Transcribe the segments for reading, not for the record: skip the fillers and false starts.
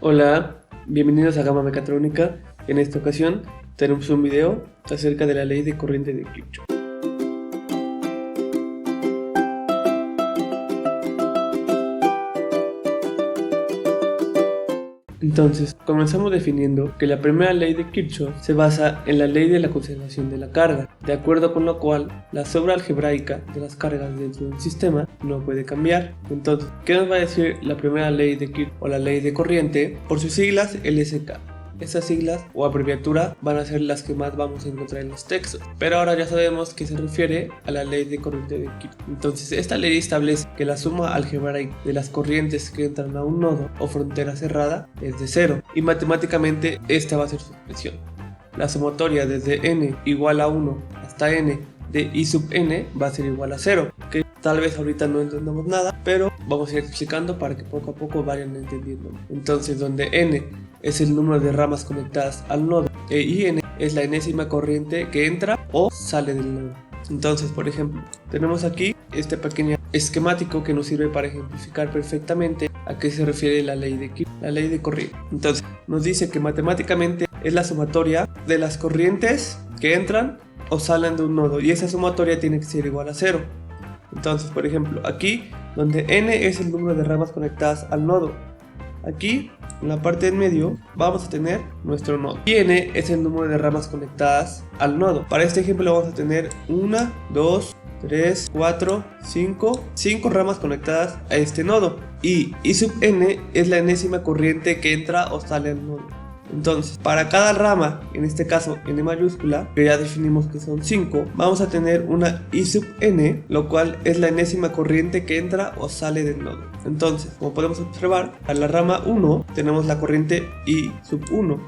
Hola, bienvenidos a Gama Mecatrónica. En esta ocasión tenemos un video acerca de la ley de corriente de Kirchhoff. Entonces, comenzamos definiendo que la primera ley de Kirchhoff se basa en la ley de la conservación de la carga, de acuerdo con lo cual la sobra algebraica de las cargas dentro de un sistema no puede cambiar. Entonces, ¿qué nos va a decir la primera ley de Kirchhoff o la ley de corriente? Por sus siglas LSK. Estas siglas o abreviatura van a ser las que más vamos a encontrar en los textos, pero ahora ya sabemos que se refiere a la ley de corriente de Kirchhoff. Entonces, esta ley establece que la suma algebraica de las corrientes que entran a un nodo o frontera cerrada es de 0, y matemáticamente esta va a ser su expresión. La sumatoria desde n igual a 1 hasta n de I sub n va a ser igual a 0, que tal vez ahorita no entendamos nada, pero vamos a ir explicando para que poco a poco vayan entendiendo. Entonces, donde n es el número de ramas conectadas al nodo e in es la enésima corriente que entra o sale del nodo. Entonces, por ejemplo, tenemos aquí este pequeño esquemático que nos sirve para ejemplificar perfectamente a qué se refiere la ley de Kirchhoff, la ley de corriente. Entonces, nos dice que matemáticamente es la sumatoria de las corrientes que entran o salen de un nodo, y esa sumatoria tiene que ser igual a 0. Entonces, por ejemplo, aquí donde n es el número de ramas conectadas al nodo, aquí en la parte en medio vamos a tener nuestro nodo y n es el número de ramas conectadas al nodo. Para este ejemplo vamos a tener 1, 2, 3, 4, 5 ramas conectadas a este nodo, y I sub n es la enésima corriente que entra o sale al nodo. Entonces, para cada rama, en este caso n mayúscula, que ya definimos que son 5, vamos a tener una I sub n, lo cual es la enésima corriente que entra o sale del nodo. Entonces, como podemos observar, a la rama 1 tenemos la corriente I sub 1,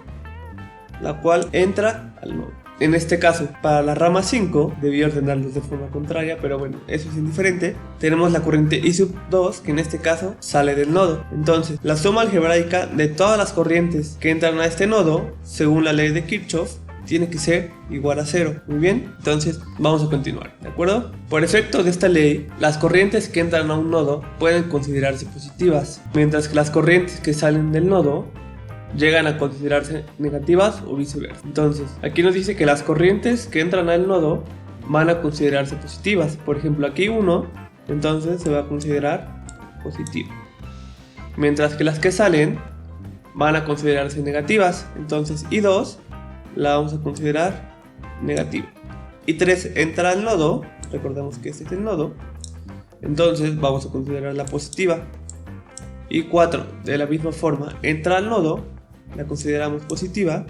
la cual entra al nodo. En este caso, para la rama 5, debí ordenarlos de forma contraria, pero bueno, eso es indiferente. Tenemos la corriente I sub 2, que en este caso sale del nodo. Entonces, la suma algebraica de todas las corrientes que entran a este nodo, según la ley de Kirchhoff, tiene que ser igual a 0. Muy bien, entonces vamos a continuar, ¿de acuerdo? Por efecto de esta ley, las corrientes que entran a un nodo pueden considerarse positivas, mientras que las corrientes que salen del nodo llegan a considerarse negativas o viceversa. Entonces, aquí nos dice que las corrientes que entran al nodo van a considerarse positivas. Por ejemplo, aquí 1, entonces se va a considerar positiva, mientras que las que salen van a considerarse negativas. Entonces, I2 la vamos a considerar negativa. I3 entra al nodo, recordemos que este es el nodo, entonces vamos a considerarla positiva. I4 de la misma forma entra al nodo, la consideramos positiva.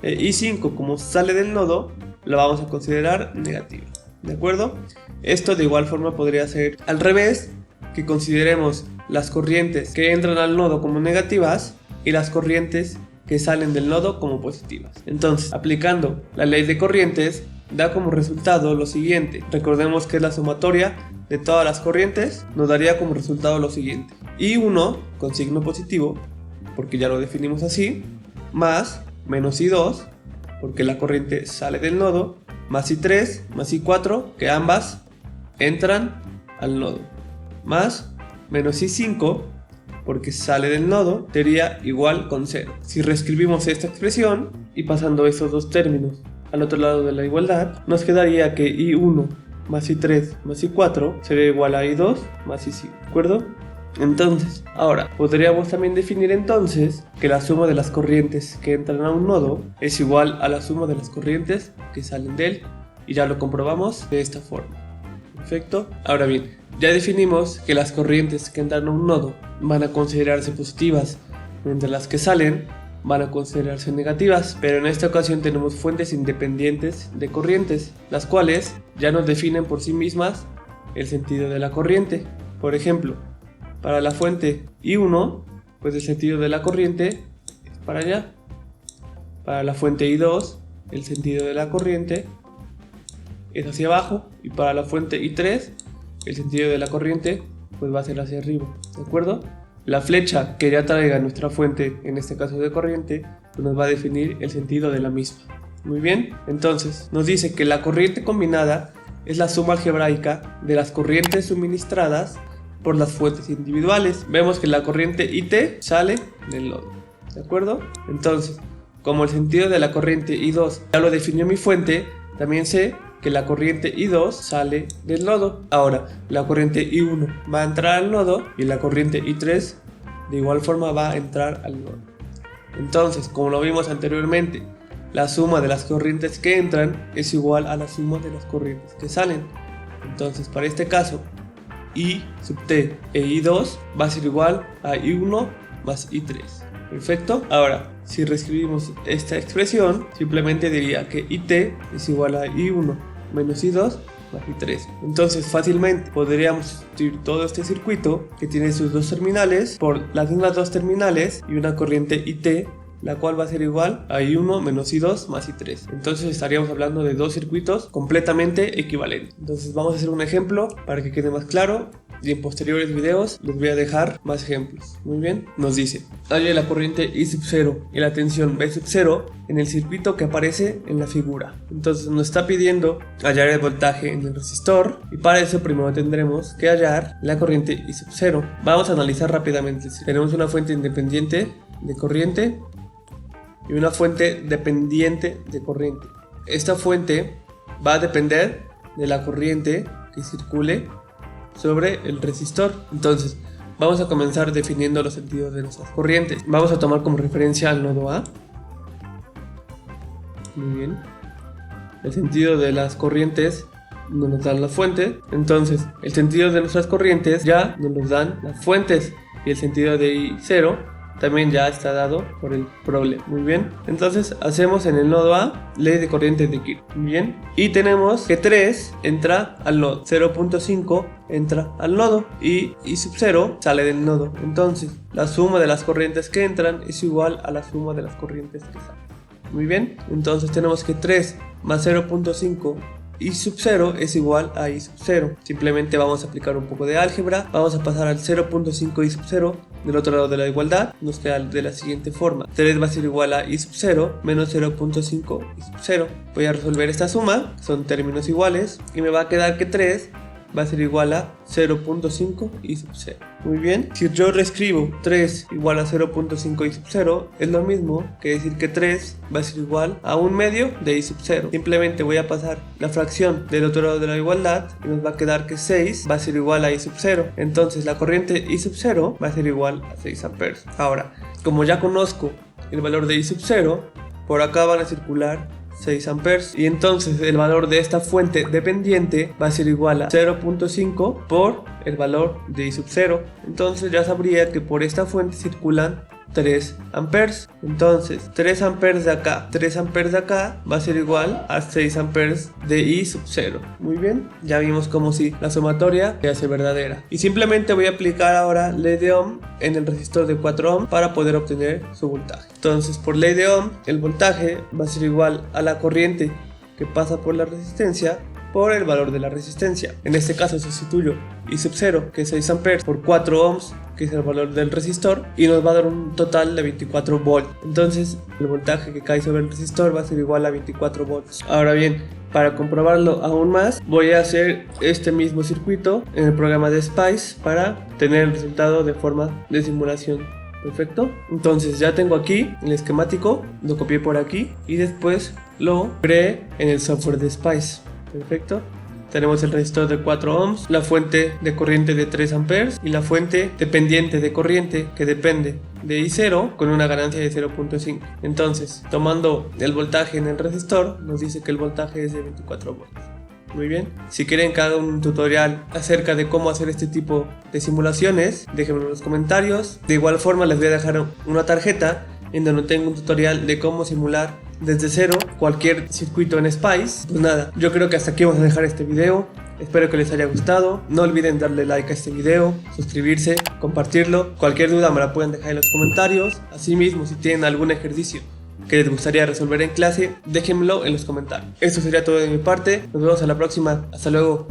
I5, como sale del nodo, la vamos a considerar negativa, ¿de acuerdo? Esto de igual forma podría ser al revés, que consideremos las corrientes que entran al nodo como negativas y las corrientes que salen del nodo como positivas. Entonces, aplicando la ley de corrientes, da como resultado lo siguiente. Recordemos que es la sumatoria de todas las corrientes, nos daría como resultado lo siguiente: I1 con signo positivo, porque ya lo definimos así, más menos I2, porque la corriente sale del nodo, más I3 más I4, que ambas entran al nodo, más menos I5, porque sale del nodo, sería igual con 0. Si reescribimos esta expresión y pasando esos dos términos al otro lado de la igualdad, nos quedaría que I1 más I3 más I4 sería igual a I2 más I5, ¿de acuerdo? Entonces, ahora, podríamos también definir entonces que la suma de las corrientes que entran a un nodo es igual a la suma de las corrientes que salen de él, y ya lo comprobamos de esta forma. Perfecto. Ahora bien, ya definimos que las corrientes que entran a un nodo van a considerarse positivas, mientras las que salen van a considerarse negativas, pero en esta ocasión tenemos fuentes independientes de corrientes, las cuales ya nos definen por sí mismas el sentido de la corriente. Por ejemplo, para la fuente I1, pues el sentido de la corriente es para allá. Para la fuente I2, el sentido de la corriente es hacia abajo, y para la fuente I3, el sentido de la corriente pues va a ser hacia arriba, ¿de acuerdo? La flecha que ya traiga nuestra fuente, en este caso de corriente, pues nos va a definir el sentido de la misma. Muy bien, entonces nos dice que la corriente combinada es la suma algebraica de las corrientes suministradas por las fuentes individuales. Vemos que la corriente IT sale del lodo, ¿de acuerdo? Entonces, como el sentido de la corriente I2 ya lo definió mi fuente, también sé que la corriente I2 sale del nodo. Ahora, la corriente I1 va a entrar al nodo y la corriente I3 de igual forma va a entrar al nodo. Entonces, como lo vimos anteriormente, la suma de las corrientes que entran es igual a la suma de las corrientes que salen. Entonces, para este caso, I sub t e I2 va a ser igual a I1 más I3. Perfecto. Ahora, si reescribimos esta expresión, simplemente diría que IT es igual a I1 menos I2 más I3. Entonces fácilmente podríamos sustituir todo este circuito que tiene sus dos terminales por las mismas dos terminales y una corriente IT, la cual va a ser igual a I1 menos I2 más I3. Entonces estaríamos hablando de dos circuitos completamente equivalentes. Entonces vamos a hacer un ejemplo para que quede más claro y en posteriores videos les voy a dejar más ejemplos. Muy bien, nos dice: halla la corriente I sub 0 y la tensión B sub 0 en el circuito que aparece en la figura. Entonces nos está pidiendo hallar el voltaje en el resistor y para eso primero tendremos que hallar la corriente I sub 0. Vamos a analizar rápidamente. Tenemos una fuente independiente de corriente y una fuente dependiente de corriente. Esta fuente va a depender de la corriente que circule sobre el resistor. Entonces vamos a comenzar definiendo los sentidos de nuestras corrientes. Vamos a tomar como referencia al nodo A. Muy bien. El sentido de las corrientes nos los dan las fuentes. Entonces el sentido de nuestras corrientes ya nos los dan las fuentes y el sentido de I0 también ya está dado por el problema. Muy bien, entonces hacemos en el nodo A ley de corriente de Kirchhoff. Muy bien, y tenemos que 3 entra al nodo, 0.5 entra al nodo y I sub 0 sale del nodo. Entonces la suma de las corrientes que entran es igual a la suma de las corrientes que salen. Muy bien, entonces tenemos que 3 más 0.5 I sub 0 es igual a I sub 0. Simplemente vamos a aplicar un poco de álgebra. Vamos a pasar al 0.5 I sub 0 del otro lado de la igualdad. Nos queda de la siguiente forma: 3 va a ser igual a I sub 0 menos 0.5 I sub 0. Voy a resolver esta suma, son términos iguales, y me va a quedar que 3 va a ser igual a 0.5 I sub 0. Muy bien, si yo reescribo 3 igual a 0.5 I sub 0, es lo mismo que decir que 3 va a ser igual a 1/2 de I sub 0. Simplemente voy a pasar la fracción del otro lado de la igualdad y nos va a quedar que 6 va a ser igual a I sub 0. Entonces la corriente I sub 0 va a ser igual a 6 amperes. Ahora, como ya conozco el valor de I sub 0, por acá van a circular 6 amperes y entonces el valor de esta fuente dependiente va a ser igual a 0.5 por el valor de I sub 0. Entonces ya sabría que por esta fuente circulan 3 amperes. Entonces 3 amperes de acá, 3 amperes de acá va a ser igual a 6 amperes de I sub 0. Muy bien, ya vimos como si la sumatoria se hace verdadera. Y simplemente voy a aplicar ahora ley de Ohm en el resistor de 4 ohm para poder obtener su voltaje. Entonces por ley de Ohm el voltaje va a ser igual a la corriente que pasa por la resistencia por el valor de la resistencia. En este caso sustituyo I sub 0, que es 6 amperes, por 4 ohms, que es el valor del resistor, y nos va a dar un total de 24 volts. Entonces el voltaje que cae sobre el resistor va a ser igual a 24 volts. Ahora bien, para comprobarlo aún más, voy a hacer este mismo circuito en el programa de Spice para tener el resultado de forma de simulación. Perfecto, entonces ya tengo aquí el esquemático, lo copié por aquí y después lo creé en el software de Spice. Perfecto, tenemos el resistor de 4 ohms, la fuente de corriente de 3 amperes y la fuente dependiente de corriente que depende de I0 con una ganancia de 0.5. Entonces, tomando el voltaje en el resistor, nos dice que el voltaje es de 24 volts. Muy bien, si quieren que haga un tutorial acerca de cómo hacer este tipo de simulaciones, déjenme en los comentarios. De igual forma les voy a dejar una tarjeta en donde tengo un tutorial de cómo simular desde cero cualquier circuito en Spice. Pues nada, yo creo que hasta aquí vamos a dejar este video. Espero que les haya gustado. No olviden darle like a este video, suscribirse, compartirlo. Cualquier duda me la pueden dejar en los comentarios. Asimismo, si tienen algún ejercicio que les gustaría resolver en clase, déjenmelo en los comentarios. Esto sería todo de mi parte. Nos vemos a la próxima. Hasta luego.